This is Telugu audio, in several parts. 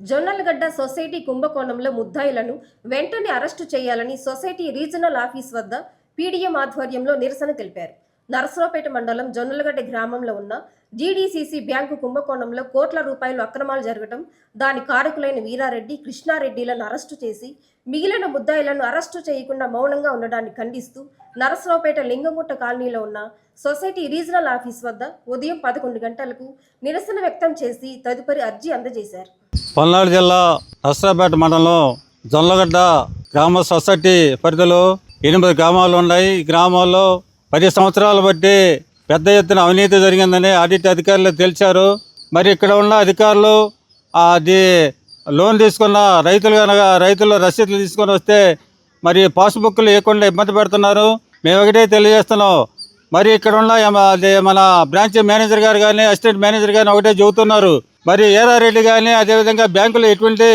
జొన్నలగడ్డ సొసైటీ కుంభకోణంలో ముద్దాయిలను వెంటనే అరెస్టు చేయాలని సొసైటీ రీజనల్ ఆఫీస్ వద్ద పీడీఎం ఆధ్వర్యంలో నిరసన తెలిపారు. నరసరావుపేట మండలం జొన్నలగడ్డ గ్రామంలో ఉన్న జీడీసీసీ బ్యాంకు కుంభకోణంలో కోట్ల రూపాయలు అక్రమాలు జరగడం, దాని కారకులైన వీరారెడ్డి, కృష్ణారెడ్డిలను అరెస్టు చేసి మిగిలిన ముద్దాయిలను అరెస్టు చేయకుండా మౌనంగా ఉండడాన్ని ఖండిస్తూ నరసరావుపేట లింగంగుట్ట కాలనీలో ఉన్న సొసైటీ రీజనల్ ఆఫీస్ వద్ద ఉదయం 11 గంటలకు నిరసన వ్యక్తం చేసి తదుపరి అర్జీ అందజేశారు. పల్నాడు జిల్లా నరసరావుపేట మండలం జొన్నలగడ్డ గ్రామ సొసైటీ పరిధిలో 8 గ్రామాలు ఉన్నాయి. ఈ గ్రామాల్లో 10 సంవత్సరాలు బట్టి పెద్ద ఎత్తున అవినీతి జరిగిందని ఆడిట్ అధికారులు తెలిసారు. మరి ఇక్కడ ఉన్న అధికారులు అది లోన్ తీసుకున్న రైతులు రసీదులు తీసుకొని వస్తే మరి పాస్బుక్లు ఇవ్వకుండా ఇబ్బంది పెడుతున్నారు. మేము ఒకటే తెలియజేస్తున్నాం. మరి ఇక్కడ ఉన్న మన బ్రాంచ్ మేనేజర్ గారు కానీ అసిస్టెంట్ మేనేజర్ కానీ ఒకటే చెబుతున్నారు. మరి ఏరారెడ్డి కానీ అదేవిధంగా బ్యాంకులో ఎటువంటి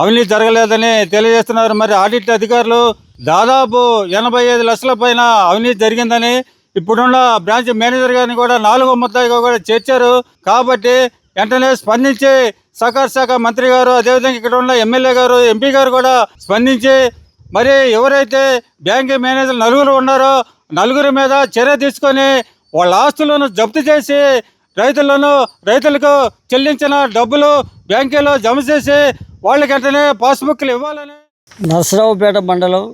అవినీతి జరగలేదని తెలియజేస్తున్నారు. మరి ఆడిట్ అధికారులు దాదాపు 85 లక్షల పైన అవినీతి జరిగిందని ఇప్పుడున్న బ్రాంచ్ మేనేజర్ గారిని కూడా 4వ ముద్దాయిగా కూడా చేర్చారు. కాబట్టి వెంటనే స్పందించి సహకార శాఖ మంత్రి గారు అదేవిధంగా ఇక్కడ ఉన్న ఎమ్మెల్యే గారు, ఎంపీ గారు కూడా స్పందించి మరి ఎవరైతే బ్యాంక్ మేనేజర్ 4 ఉన్నారో 4 మీద చర్య తీసుకొని వాళ్ళ ఆస్తులను జప్తు చేసి రైతులకు చెల్లించిన డబ్బులు బ్యాంకులో జమ చేసి వాళ్ళకి వెంటనే పాస్బుక్లు ఇవ్వాలని. నరసరావుపేట మండలం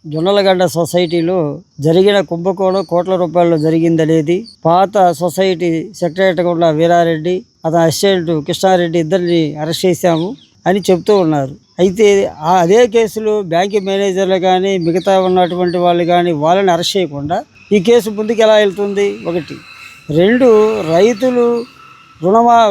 జొన్నలగడ్డ సొసైటీలో జరిగిన కుంభకోణం కోట్ల రూపాయలు జరిగిందనేది పాత సొసైటీ సెక్రటరీగా ఉన్న వీరారెడ్డి, అతని అసిస్టెంట్ కృష్ణారెడ్డి ఇద్దరిని అరెస్ట్ చేశాము అని చెప్తూ ఉన్నారు. అయితే అదే కేసులో బ్యాంకు మేనేజర్లు కానీ మిగతా ఉన్నటువంటి వాళ్ళు కానీ వాళ్ళని అరెస్ట్ చేయకుండా ఈ కేసు ముందుకు ఎలా వెళ్తుంది? 1. 2, రైతులు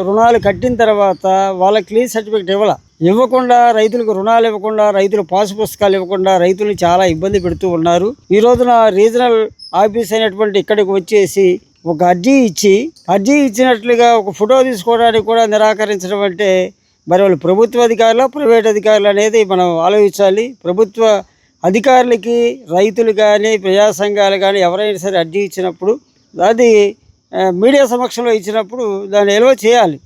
రుణాలు కట్టిన తర్వాత వాళ్ళ క్లీన్ సర్టిఫికేట్ ఇవ్వకుండా రైతులకు రుణాలు ఇవ్వకుండా, రైతులు పాసు పుస్తకాలు ఇవ్వకుండా రైతులు చాలా ఇబ్బంది పెడుతూ ఉన్నారు. ఈ రోజున రీజనల్ ఆఫీస్ అయినటువంటి ఇక్కడికి వచ్చేసి ఒక అర్జీ ఇచ్చినట్లుగా ఒక ఫోటో తీసుకోవడానికి కూడా నిరాకరించడం అంటే మరి వాళ్ళు ప్రభుత్వ అధికారులు, ప్రైవేట్ అధికారులు అనేది మనం ఆలోచించాలి. ప్రభుత్వ అధికారులకి రైతులు కానీ ప్రజా సంఘాలు కానీ ఎవరైనా సరే అర్జీ ఇచ్చినప్పుడు అది మీడియా సమక్షంలో ఇచ్చినప్పుడు దాన్ని ఎలువ చేయాలి.